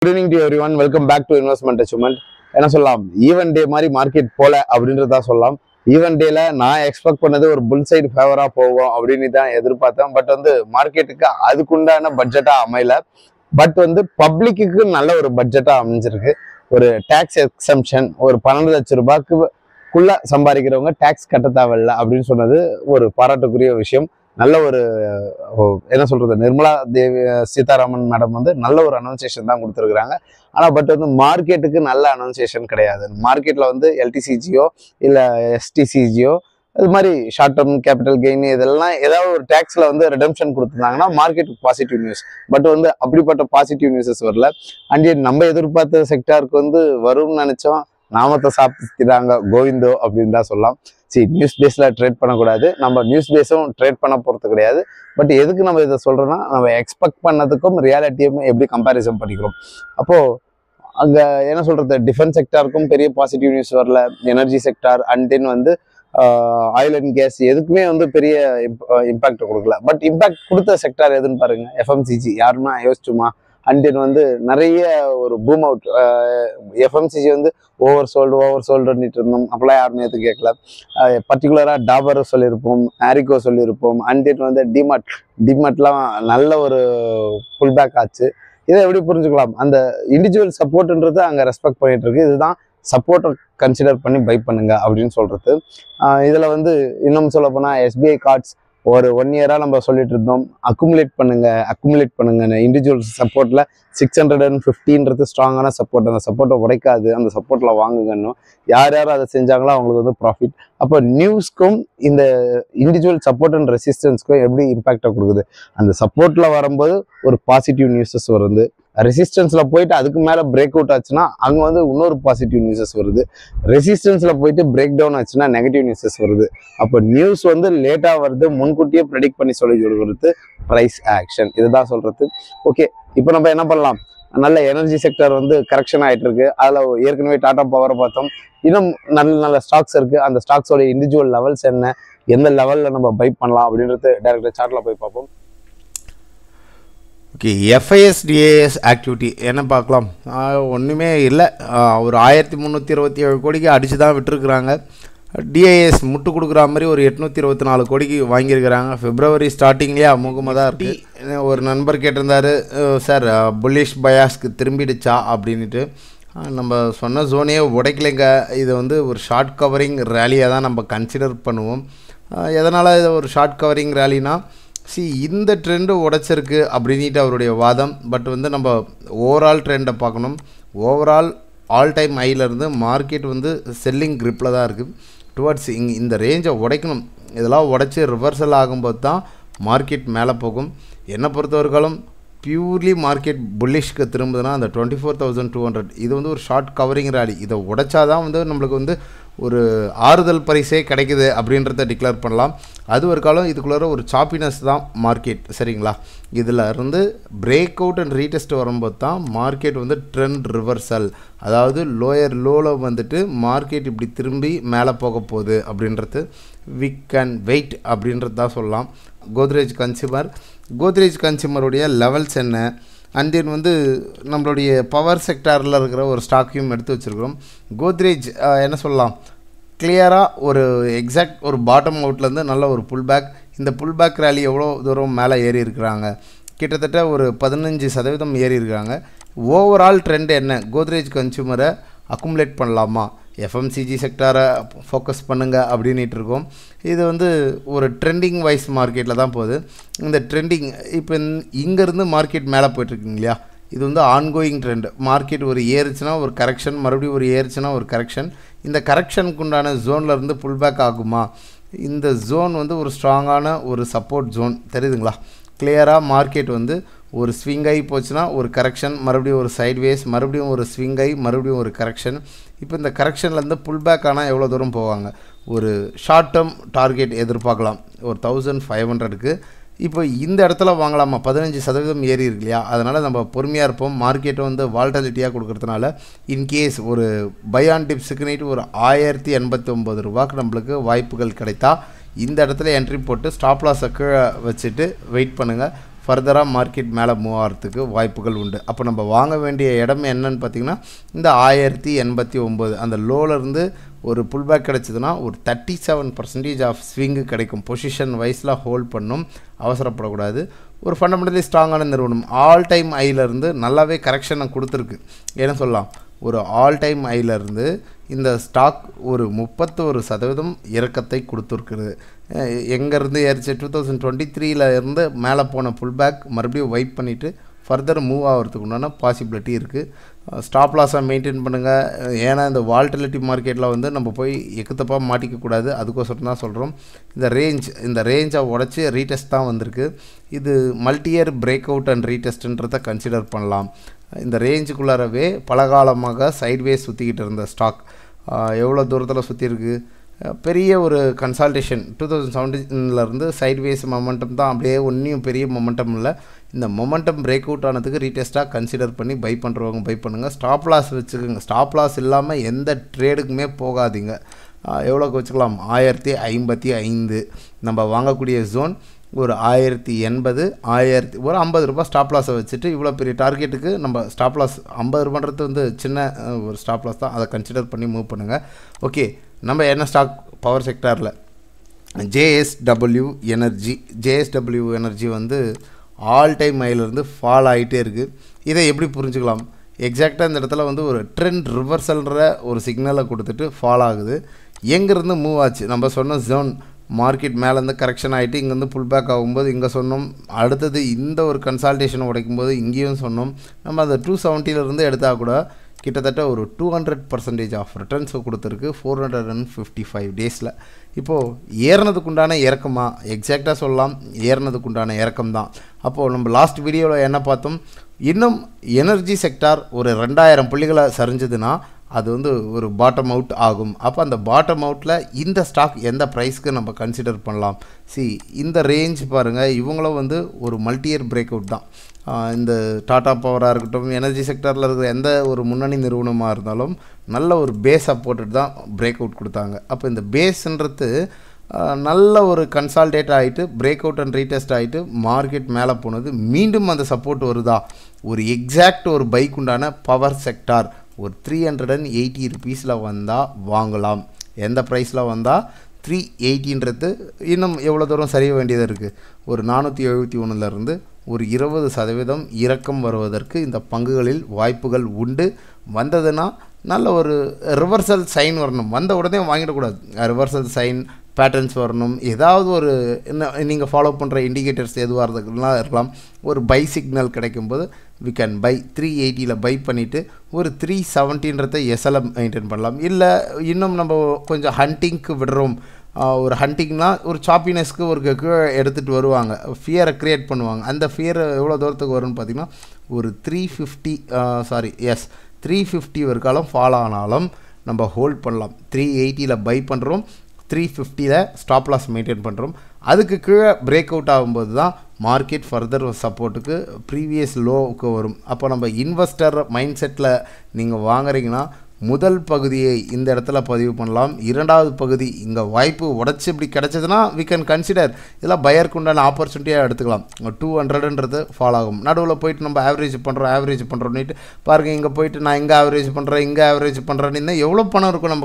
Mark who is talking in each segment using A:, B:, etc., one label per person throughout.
A: Good evening to everyone. Welcome back to investment achievement. என்ன சொல்லலாம், even டே மாதிரி market போல அப்படின்றதா சொல்லலாம். ஈவன் டேல நான் எக்ஸ்பெக்ட் பண்ணது ஒரு புல் சைடு ஃபேவரா போகும் அப்படின்னு தான் எதிர்பார்த்தேன். பட் மார்க்கெட்டுக்கு அதுக்குண்டான பட்ஜெட்டா அமையல. பட் பப்ளிக்கு நல்ல ஒரு பட்ஜெட்டா அமைஞ்சிருக்கு. ஒரு டாக்ஸ் எக்ஸம்ஷன், ஒரு 12 லட்சம் ரூபாய்க்குள்ள சம்பாதிக்கிறவங்க டாக்ஸ் கட்ட தேவையில்லை அப்படின்னு சொன்னது ஒரு பாராட்டுக்குரிய விஷயம். நல்ல ஒரு என்ன சொல்றது, நிர்மலா சீதாராமன் மேடம் நல்ல ஒரு அனௌன்சியேஷன் தான் கொடுத்துருக்குறாங்க. ஆனால் பட் மார்க்கெட்டுக்கு நல்ல அனௌன்சியேஷன் கிடையாது. மார்க்கெட்ல எல்டிசிஜியோ இல்லை எஸ்டிசிஜியோ இது மாதிரி ஷார்ட் டேர்ம் கேபிட்டல் கெயின் இதெல்லாம் ஏதாவது ஒரு டேக்ஸ்ல ரிடம்ஷன் கொடுத்துருந்தாங்கன்னா மார்க்கெட்டுக்கு பாசிட்டிவ் நியூஸ். பட் அப்படிப்பட்ட பாசிட்டிவ் நியூஸஸ் வரல. அண்ட் நம்ம எதிர்பார்த்த செக்டாருக்கு வரும்னு நினைச்சோம், நாமத்தை சாப்பிட்டுறாங்க கோவிந்தோ அப்படின்னு தான் சொல்லலாம். நியூஸ் பேஸ்ல ட்ரேட் பண்ணக்கூடாது, நம்ம நியூஸ் பேஸும் ட்ரேட் பண்ண போறது கிடையாது. பட் எதுக்கு நம்ம இதை சொல்றோம்னா, நம்ம எக்ஸ்பெக்ட் பண்ணதுக்கும் ரியாலிட்டியும் எப்படி கம்பேரிசன் பண்ணிக்கிறோம். அப்போ அங்க என்ன சொல்றது, டிஃபென்ஸ் செக்டாருக்கும் பெரிய பாசிட்டிவ் நியூஸ் வரல. Energy sector and then oil and gas எதுக்குமே பெரிய இம்பாக்ட் கொடுக்கல. பட் இம்பாக்ட் கொடுத்த செக்டார் எதுன்னு பாருங்க, எஃப்எம்சிஜி. யாருன்னா யோசிச்சுமா? அண்ட் தென் நிறைய ஒரு பூம் அவுட். எஃப்எம்சிஜி ஓவர் சோல்டுன்னுட்டு இருந்தோம். அப்பெல்லாம் யாருமே எது கேட்கல. பர்டிகுலராக டாபர் சொல்லியிருப்போம், ஆரிகோ சொல்லியிருப்போம். அண்ட் தென் டிமார்ட்லாம் நல்ல ஒரு புல் பேக் ஆச்சு. இதை எப்படி புரிஞ்சுக்கலாம்? அந்த இண்டிவிஜுவல் சப்போர்ட்ன்றது அங்கே ரெஸ்பெக்ட் பண்ணிட்டு இருக்கு. இதுதான் சப்போர்ட்டை கன்சிடர் பண்ணி பை பண்ணுங்க அப்படின்னு சொல்றது. இதில் இன்னும் சொல்ல போனால் எஸ்பிஐ கார்ட்ஸ் ஒரு 1 இயராக நம்ம சொல்லிட்டு இருந்தோம், அக்குமுலேட் பண்ணுங்க. இண்டிவிஜுவல் சப்போர்ட்ல 650 ஸ்ட்ராங்கான சப்போர்ட். அந்த சப்போர்ட்டை உடைக்காது, அந்த சப்போர்ட்ல வாங்குங்கன்னு யார் அதை செஞ்சாங்களோ அவங்களுக்கு ப்ராஃபிட். அப்போ நியூஸ்க்கும் இந்த இண்டிவிஜுவல் சப்போர்ட் அண்ட் ரெசிஸ்டன்ஸ்க்கும் எப்படி இம்பாக்டை கொடுக்குது? அந்த சப்போர்ட்ல வரும்போது ஒரு பாசிட்டிவ் நியூஸஸ் வருது, ரெசிஸ்டன்ஸ்ல போயிட்டு அதுக்கு மேல பிரேக் அவுட் ஆச்சுன்னா அங்க இன்னொரு பாசிட்டிவ் நியூஸஸ் வருது, ரெசிஸ்டன்ஸ்ல போயிட்டு பிரேக் டவுன் ஆச்சுன்னா நெகட்டிவ் நியூஸஸ் வருது. அப்போ நியூஸ் லேட்டா வருது, முன்கூட்டியே ப்ரெடிக்ட் பண்ணி சொல்லி கொடுக்குறது பிரைஸ் ஆக்ஷன். இதுதான் சொல்றது. ஓகே, இப்போ நம்ம என்ன பண்ணலாம்? நல்ல எனர்ஜி செக்டர் கரெக்ஷன் ஆயிட்டு இருக்கு. அதுல ஏற்கனவே டாடா பவரை பார்த்தோம். இன்னும் நல்ல ஸ்டாக்ஸ் இருக்கு. அந்த ஸ்டாக்ஸோட இண்டிவிஜுவல் லெவல்ஸ் என்ன, எந்த லெவல்ல நம்ம பை பண்ணலாம் அப்படின்றது டைரக்டா சார்ட்ல போய் பார்ப்போம்.
B: ஓகே, எஃப்ஐஎஸ் டிஏஎஸ் ஆக்டிவிட்டி என்ன பார்க்கலாம்? ஒன்றுமே இல்லை. ஒரு 1327 கோடிக்கு அடித்து தான் விட்டுருக்குறாங்க. டிஏஎஸ் முட்டு கொடுக்குற மாதிரி ஒரு 824 கோடிக்கு வாங்கியிருக்கிறாங்க. பிப்ரவரி ஸ்டார்டிங்லேயே அமோகமாக தான் இருக்குது. ஒரு நண்பர் கேட்டிருந்தார், சார் புல்லிஷ் பயாஸ்க்கு திரும்பிடுச்சா அப்படின்ட்டு. நம்ம சொன்ன ஜோனையே உடைக்கலைங்க. இது ஒரு ஷார்ட் கவரிங் ரேலியாக தான் நம்ம கன்சிடர் பண்ணுவோம். எதனால் இது ஒரு ஷார்ட் கவரிங் ரேலினா, இந்த ட்ரெண்டு உடைச்சிருக்கு அப்படின்ட்டு அவருடைய வாதம். பட் நம்ம ஓவரால் ட்ரெண்டை பார்க்கணும். ஓவரால் ஆல் டைம் ஹையிலேருந்து மார்க்கெட் செல்லிங் கிரிப்பில் தான் இருக்குது. டுவர்ட்ஸ் இந்த ரேஞ்சை உடைக்கணும். இதெல்லாம் உடைச்சி ரிவர்சல் ஆகும்போது தான் மார்க்கெட் மேலே போகும். என்னை பொறுத்தவரைக்காலும் பியூர்லி மார்க்கெட் புல்லிஷ்க்கு திரும்புதுன்னா அந்த 24,200 இது ஒரு ஷார்ட் கவரிங் ரேலி. இதை உடைச்சாதான் நம்மளுக்கு ஒரு ஆறுதல் பரிசே கிடைக்குது அப்படின்றத டிக்ளேர் பண்ணலாம். அது ஒரு காலம் இதுக்குள்ளார ஒரு சாப்பினஸ் தான் மார்க்கெட், சரிங்களா? இதில் இருந்து பிரேக் அவுட் அண்ட் ரீடெஸ்ட் வரும்போது தான் மார்க்கெட் ட்ரெண்ட் ரிவர்சல், அதாவது லோயர் லோவில் மார்க்கெட் இப்படி திரும்பி மேலே போக போகுது அப்படின்றது வி கேன் வெயிட் அப்படின்றது தான் சொல்லலாம். கோத்ரேஜ் கன்சியூமருடைய லெவல்ஸ் என்ன, அண்ட் தென் நம்மளுடைய பவர் செக்டாரில் இருக்கிற ஒரு ஸ்டாக்கையும் எடுத்து வச்சுருக்கிறோம். கோத்ரேஜ் என்ன சொல்லலாம், கிளியராக ஒரு எக்ஸாக்ட் ஒரு பாட்டம் அவுட்லேருந்து நல்ல ஒரு புல் பேக். இந்த புல் பேக் ரேலி எவ்வளோ தூரம் மேலே ஏறி இருக்கிறாங்க? கிட்டத்தட்ட ஒரு 15% ஏறி இருக்காங்க. ஓவரால் ட்ரெண்ட் என்ன? கோத்ரேஜ் கன்சியூமரை அக்குமுலேட் பண்ணலாமா, எஃப்எம்சிஜி செக்டாரை ஃபோக்கஸ் பண்ணுங்கள் அப்படின்ட்டு இருக்கோம். இது ஒரு ட்ரெண்டிங் வைஸ் மார்க்கெட்டில் தான் போகுது. இந்த ட்ரெண்டிங் இப்போ இங்கேருந்து மார்க்கெட் மேலே போய்ட்டுருக்குங்க இல்லையா? இது ஆன்கோயிங் ட்ரெண்ட். மார்க்கெட் ஒரு ஏறுச்சுன்னா ஒரு கரெக்ஷன், மறுபடியும் ஒரு ஏறுச்சுன்னா ஒரு கரெக்ஷன். இந்த கரெக்ஷனுக்கு உண்டான ஜோன்லேருந்து புல் பேக் ஆகுமா? இந்த ஜோன் ஒரு ஸ்ட்ராங்கான ஒரு சப்போர்ட் ஜோன் தெரியுதுங்களா? கிளியராக மார்க்கெட் ஒரு ஸ்விங் ஆகி போச்சுன்னா ஒரு கரெக்ஷன், மறுபடியும் ஒரு சைட்வேஸ், மறுபடியும் ஒரு ஸ்விங் ஆகி மறுபடியும் ஒரு கரெக்ஷன். இப்போ இந்த கரெக்ஷன்லேருந்து புல் பேக் ஆனால் எவ்வளோ தூரம் போவாங்க? ஒரு ஷார்ட் டேர்ம் டார்கெட் எதிர்பார்க்கலாம் ஒரு 1500க்கு. இப்போ இந்த இடத்துல வாங்கலாமா? 15% ஏறி இருக்கு இல்லையா? அதனால் நம்ம பொறுமையாக இருப்போம். மார்க்கெட்டை வால்டாலிட்டியாக கொடுக்கறதுனால இன்கேஸ் ஒரு பை ஆன் டிப்ஸுக்கு நீட்டு ஒரு 1089 ரூபாய்க்கு நம்மளுக்கு வாய்ப்புகள் கிடைத்தா இந்த இடத்துல என்ட்ரி போட்டு ஸ்டாப் லாஸை கீழே வச்சுட்டு வெயிட் பண்ணுங்கள். ஃபர்தராக மார்க்கெட் மேலே மூவ் ஆகிறதுக்கு வாய்ப்புகள் உண்டு. அப்போ நம்ம வாங்க வேண்டிய இடம் என்னன்னு பார்த்திங்கன்னா இந்த 1089 அந்த லோலேருந்து ஒரு புல்பேக் கிடச்சிதுன்னா ஒரு 37% ஆஃப் ஸ்விங்கு கிடைக்கும். பொசிஷன் வைஸில் ஹோல்ட் பண்ணும், அவசரப்படக்கூடாது. ஒரு ஃபண்டமெண்டலி ஸ்ட்ராங்கான நிறுவனம் ஆல் டைம் ஐயிலேருந்து நல்லாவே கரெக்ஷனை கொடுத்துருக்கு. என்ன சொல்லலாம், ஒரு ஆல் டைம் ஐயிலேருந்து இந்த ஸ்டாக் ஒரு 31% இறக்கத்தை கொடுத்துருக்குறது. எங்கேருந்து ஏறிச்சு 2023 இருந்து மேலே போன புல்பேக் மறுபடியும் வைப் பண்ணிவிட்டு ஃபர்தர் மூவ் ஆகிறதுக்கு உண்டான பாசிபிலிட்டி இருக்குது. ஸ்டாப் லாஸாக மெயின்டைன் பண்ணுங்கள். ஏன்னா இந்த வால்டிலிட்டி மார்க்கெட்டில் வந்து நம்ம போய் எக்குத்தப்பாக மாட்டிக்கக்கூடாது. அதுக்கோசரம் தான் சொல்கிறோம். இந்த ரேஞ்சை உடச்சி ரீடெஸ்ட் தான் வந்திருக்கு. இது மல்டியர் பிரேக் அவுட் அண்ட் ரீடெஸ்ட்டுன்றதை கன்சிடர் பண்ணலாம். இந்த ரேஞ்சுக்குள்ளாரவே பல காலமாக சைட்வேஸ் சுற்றிக்கிட்டு இருந்த ஸ்டாக் எவ்வளோ தூரத்தில் சுற்றிருக்கு, பெரிய ஒரு கன்சால்டேஷன் 2017 சைட்வேஸ் மொமெண்டம் தான், அப்படியே ஒன்றையும் பெரிய மொமெண்டம் இல்லை. இந்த மொமெண்டம் பிரேக் அவுட் ஆனதுக்கு ரீடெஸ்ட்டாக கன்சிடர் பண்ணி பை பண்ணுறவங்க பை பண்ணுங்கள். ஸ்டாப் லாஸ் வச்சுக்கோங்க. ஸ்டாப் லாஸ் இல்லாமல் எந்த ட்ரேடுக்குமே போகாதீங்க. எவ்வளோக்கு வச்சுக்கலாம், 1055 நம்ம வாங்கக்கூடிய ஜோன் ஒரு 1080 ஒரு 50 ரூபா ஸ்டாப் லாஸை வச்சுட்டு இவ்வளோ பெரிய டார்கெட்டுக்கு நம்ம ஸ்டாப் லாஸ் 50 ரூபான்றது வந்து சின்ன ஒரு ஸ்டாப் லாஸ் தான், அதை கன்சிடர் பண்ணி மூவ் பண்ணுங்கள். ஓகே, நம்ம என்ன ஸ்டாக் பவர் செக்டாரில் JSW எனர்ஜி வந்து ஆல் டைம் ஹைலேருந்து ஃபால் ஆகிட்டே இருக்குது. இதை எப்படி புரிஞ்சுக்கலாம், எக்ஸாக்டாக இந்த இடத்துல வந்து ஒரு ட்ரெண்ட் ரிவர்சல்ன்ற ஒரு சிக்னலை கொடுத்துட்டு ஃபால் ஆகுது. எங்கேருந்து மூவ் ஆச்சு, நம்ம சொன்ன ஜோன் மார்க்கெட் மேலேருந்து கரெக்ஷன் ஆகிட்டு இங்கேருந்து புல் பேக் ஆகும்போது இங்கே சொன்னோம். அடுத்தது இந்த ஒரு கன்சால்டேஷன் உடைக்கும்போது இங்கேயும் சொன்னோம். நம்ம அந்த 270 எடுத்தால் கூட கிட்டத்தட்ட ஒரு 200% ஆஃப் ரிட்டர்ன்ஸை கொடுத்துருக்கு 455 டேஸில். இப்போது ஏறினதுக்குண்டான இறக்கமா, எக்ஸாக்டாக சொல்லலாம் ஏறினதுக்குண்டான இறக்கம் தான். அப்போது நம்ம லாஸ்ட் வீடியோவில் என்ன பார்த்தோம், இன்னும் எனர்ஜி செக்டார் ஒரு 2000 புள்ளிகளை சரிஞ்சதுன்னா அது வந்து ஒரு பாட்டம் அவுட் ஆகும். அப்போ அந்த பாட்டம் அவுட்டில் இந்த ஸ்டாக் எந்த ப்ரைஸ்க்கு நம்ம கன்சிடர் பண்ணலாம். இந்த ரேஞ்ச் பாருங்கள், இவங்களும் வந்து ஒரு மல்டியர் பிரேக் அவுட் தான். இந்த டாடா பவராக இருக்கட்டும், எனர்ஜி செக்டரில் இருக்கிற எந்த ஒரு முன்னணி நிறுவனமாக இருந்தாலும் நல்ல ஒரு பேஸை போட்டுட்டு தான் பிரேக் அவுட் கொடுத்தாங்க. அப்போ இந்த பேஸ்ன்றது நல்ல ஒரு கன்சால்டேட் ஆகிட்டு பிரேக் அவுட் அண்ட் ரீடெஸ்ட் ஆகிட்டு மார்க்கெட் மேலே போனது. மீண்டும் அந்த சப்போர்ட் வருதா, ஒரு எக்ஸாக்ட் ஒரு பைக் உண்டான பவர் செக்டார் ஒரு 380 ருபீஸில் வந்தால் வாங்கலாம். எந்த ப்ரைஸில் வந்தால் 380ன்றது இன்னும் எவ்வளோ தூரம் சரிய வேண்டியது இருக்குது. ஒரு 471 ஒரு 20% இறக்கம் வருவதற்கு இந்த பங்குகளில் வாய்ப்புகள் உண்டு. வந்ததுன்னா நல்ல ஒரு ரிவர்சல் சைன் வரணும். வந்த உடனே வாங்கிடக்கூடாது. ரிவர்சல் சைன் பேட்டர்ன்ஸ் வரணும். ஏதாவது ஒரு நீங்கள் ஃபாலோ பண்ணுற இண்டிகேட்டர்ஸ் எதுவாக இருக்கலாம். ஒரு பை சிக்னல் கிடைக்கும்போது வி கேன் பை 380 பை பண்ணிவிட்டு ஒரு 370 எஸ்எல்எம் மெயின்டைன் பண்ணலாம். இல்லை இன்னும் நம்ம கொஞ்சம் ஹண்டிங்க்கு விடுறோம், ஒரு ஹண்டிங்னா ஒரு சாப்பினஸ்க்கு ஒரு எடுத்துகிட்டு வருவாங்க, ஃபியரை க்ரியேட் பண்ணுவாங்க. அந்த ஃபியர் எவ்வளோ தூரத்துக்கு வரும்னு பார்த்திங்கன்னா ஒரு 350 வரைக்காலும் ஃபாலோ ஆனாலும் நம்ம ஹோல்ட் பண்ணலாம். 380 பை பண்ணுறோம், 350 ஸ்டாப் லாஸ் மெயின்டைன் பண்ணுறோம். அதுக்கு கீழே பிரேக் அவுட் ஆகும்போது தான் மார்க்கெட் ஃபர்தர் சப்போர்ட்டுக்கு ப்ரீவியஸ் லோவுக்கு வரும். அப்போ நம்ம இன்வெஸ்டர் மைண்ட் செட்டில் நீங்கள் வாங்குறீங்கன்னா முதல் பகுதியை இந்த இடத்துல பதிவு பண்ணலாம். இரண்டாவது பகுதி இங்கே வாய்ப்பு உடச்சி இப்படி கிடச்சதுன்னா வி கேன் கன்சிடர் இதெல்லாம் பையருக்கு உண்டான ஆப்பர்ச்சுனிட்டியாக எடுத்துக்கலாம். 200ன்றது ஃபாலோ ஆகும். நடுவில் போயிட்டு நம்ம ஆவரேஜ் பண்ணுறோன்னுட்டு பாருங்கள், இங்கே போயிட்டு நான் இங்கே ஆவரேஜ் பண்ணுறேன்னு எவ்வளோ பணம் இருக்கும்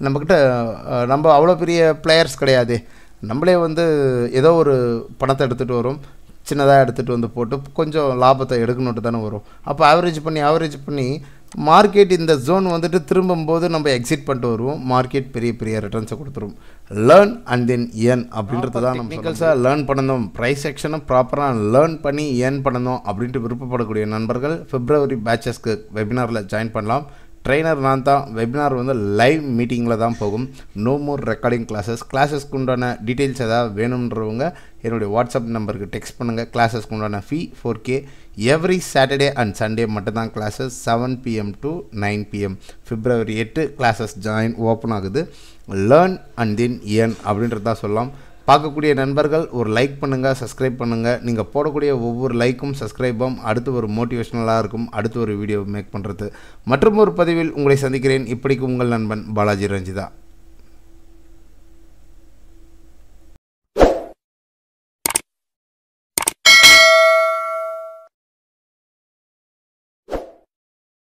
B: நம்மக்கிட்ட நம்ம அவ்வளோ பெரிய பிளேயர்ஸ் கிடையாது. நம்மளே வந்து ஏதோ ஒரு பணத்தை எடுத்துகிட்டு வரும், சின்னதாக எடுத்துகிட்டு வந்து போட்டு கொஞ்சம் லாபத்தை எடுக்கணுட்டு தானே வரும். அப்போ ஆவரேஜ் பண்ணி மார்க்கெட் இந்த ஜோன் வந்துட்டு திரும்பும்போது நம்ம எக்ஸிட் பண்ணிட்டு வருவோம். மார்க்கெட் பெரிய ரிட்டர்ன்ஸை கொடுத்துரும். லேர்ன் அண்ட் தென் ஏர்ன் அப்படின்றது தான் நம்ம டெக்னிக்கல்ஸாக லேர்ன் பண்ணணும். ப்ரைஸ் செக்ஷனை ப்ராப்பராக லேர்ன் பண்ணி ஏர்ன் பண்ணணும் அப்படின்ட்டு விருப்பப்படக்கூடிய நண்பர்கள் February பேட்சஸ்க்கு வெபினாரில் ஜாயின் பண்ணலாம். ட்ரெயினர் நான் தான். வெபினார் வந்து லைவ் மீட்டிங்கில் தான் போகும். நோ மோர் ரெக்கார்டிங் கிளாஸஸ்க்கு உண்டான டீட்டெயில்ஸ் ஏதாவது வேணுன்றவங்க என்னுடைய வாட்ஸ்அப் நம்பருக்கு டெக்ஸ்ட் பண்ணுங்கள். கிளாஸஸ்க்கு உண்டான fee 4K. Every Saturday and Sunday மட்டும்தான் classes 7 PM to 9 PM. February 8 classes open ஆகுது. லேர்ன் அண்ட் தென் ஏர்ன் அப்படின்றது தான் சொல்லலாம். பார்க்கக்கூடிய நண்பர்கள் ஒரு லைக் பண்ணுங்கள், சப்ஸ்கிரைப் பண்ணுங்கள். நீங்கள் போடக்கூடிய ஒவ்வொரு லைக்கும் சப்ஸ்கிரைபும் அடுத்து ஒரு மோட்டிவேஷனலாக இருக்கும். அடுத்து ஒரு வீடியோ மேக் பண்ணுறது. மற்றும் ஒரு பதிவில் உங்களை சந்திக்கிறேன். இப்படிக்கு உங்கள் நண்பன் பாலாஜி ரஞ்சிதா.